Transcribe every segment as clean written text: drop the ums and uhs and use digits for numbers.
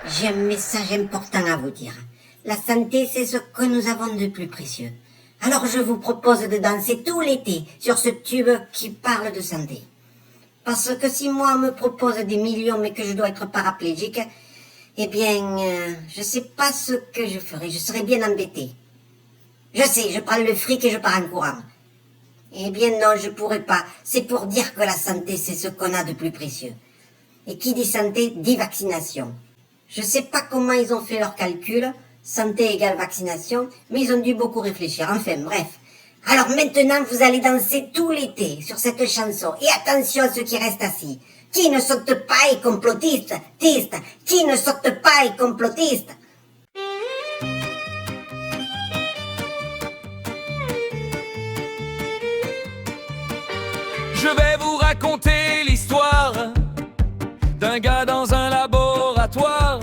J'ai un message important à vous dire. La santé, c'est ce que nous avons de plus précieux. Alors je vous propose de danser tout l'été sur ce tube qui parle de santé. Parce que si moi on me propose des millions mais que je dois être paraplégique, eh bien, je sais pas ce que je ferai. Je serais bien embêté. Je sais, je prends le fric et je pars en courant. Eh bien non, je pourrais pas. C'est pour dire que la santé, c'est ce qu'on a de plus précieux. Et qui dit santé, dit vaccination. Je sais pas comment ils ont fait leur calcul, santé égale vaccination, mais ils ont dû beaucoup réfléchir. Enfin, bref. Alors maintenant, vous allez danser tout l'été sur cette chanson. Et attention à ceux qui restent assis. Qui ne saute pas est complotiste. Tiste. Qui ne saute pas est complotiste. Je vais vous raconter l'histoire d'un gars dans un laboratoire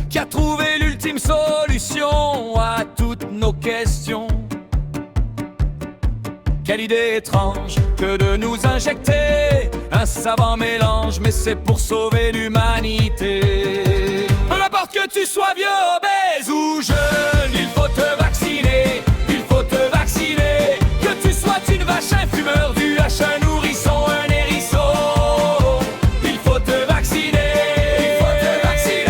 qui a trouvé l'ultime solution à toutes nos questions. Quelle idée étrange que de nous injecter un savant mélange, mais c'est pour sauver l'humanité. Peu importe que tu sois vieux, obèse ou jeune, il faut te vacciner, il faut te vacciner. Que tu sois une vache, un fumeur, du hache, un nourrisson, un hérisson, il faut te vacciner, il faut te vacciner.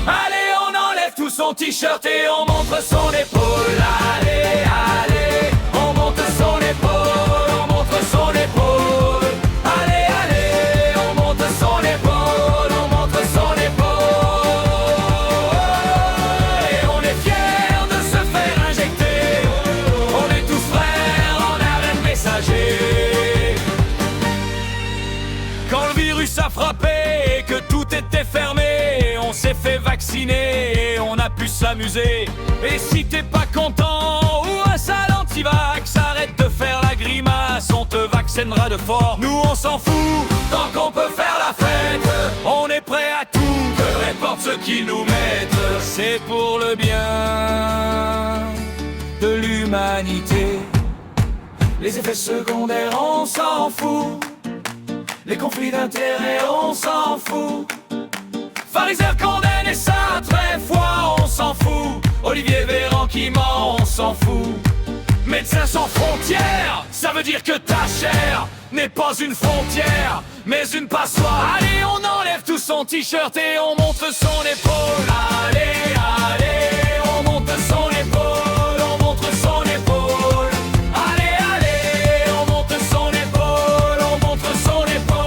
Allez, on enlève tout son t-shirt et on montre son épaule. Allez, allez, on monte son épaule, on montre son épaule. Allez, allez, on monte son épaule, on montre son épaule. Et on est fiers de se faire injecter, on est tous frères en ARN messager. Quand le virus a frappé et que tout était fermé, on s'est fait vacciner et on a pu s'amuser. Et si t'es pas content ou un sale anti-vax, arrête de faire la grimace, on te vaccinera de fort. Nous on s'en fout, tant qu'on peut faire la fête, on est prêt à tout, peu importe ce qu'ils nous mettent. C'est pour le bien de l'humanité. Les effets secondaires, on s'en fout. Les conflits d'intérêts, on s'en fout. Phariseur condamne et ça très foi, on s'en fout. Olivier Véran qui ment, on s'en fout. Médecins sans frontières, ça veut dire que ta chair n'est pas une frontière, mais une passoire. Allez, on enlève tout son t-shirt et on montre son épaule. Allez, allez, on monte son épaule, on montre son épaule. Allez, allez, on monte son épaule, on montre son épaule.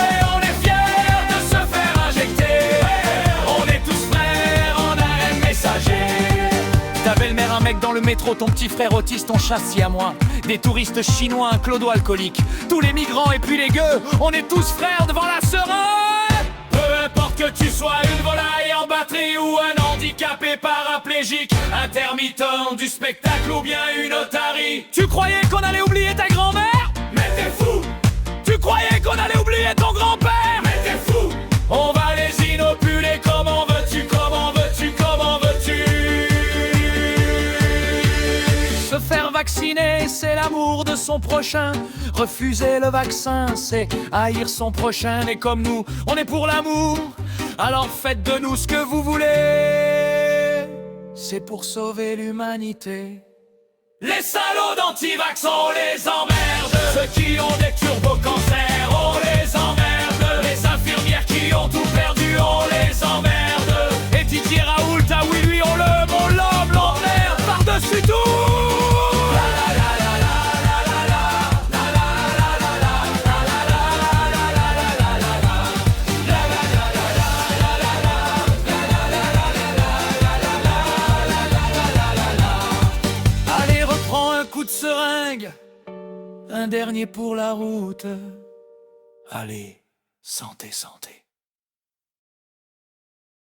Et on est fiers de se faire injecter, on est tous frères en ARN messager. Ta belle-mère, un mec dans le métro, ton petit frère autiste, ton chat si à moi. Des touristes chinois, un clodo alcoolique, tous les migrants et puis les gueux, on est tous frères devant la seringue. Peu importe que tu sois une volaille en batterie ou un handicapé paraplégique, intermittent du spectacle ou bien une otarie. Tu croyais qu'on allait oublier ta grand-mère? Mais t'es fou! Tu croyais qu'on allait oublier ton grand-père? Mais t'es fou! On va les inoculer, comment veux-tu, comment veux-tu, comment veux-tu? Se faire vacciner, c'est l'amour de son prochain. Refuser le vaccin, c'est haïr son prochain. Et comme nous, on est pour l'amour, alors faites de nous ce que vous voulez. C'est pour sauver l'humanité. Les salauds d'anti-vax, on les emmerde. Ceux qui ont des turbo-cancers, on les emmerde. Les infirmières qui ont tout perdu, on les emmerde. Et Didier Raoult, ah oui, lui, on l'emmerde par-dessus tout. Allez, reprends un coup de seringue, un dernier pour la route. Allez, santé, santé.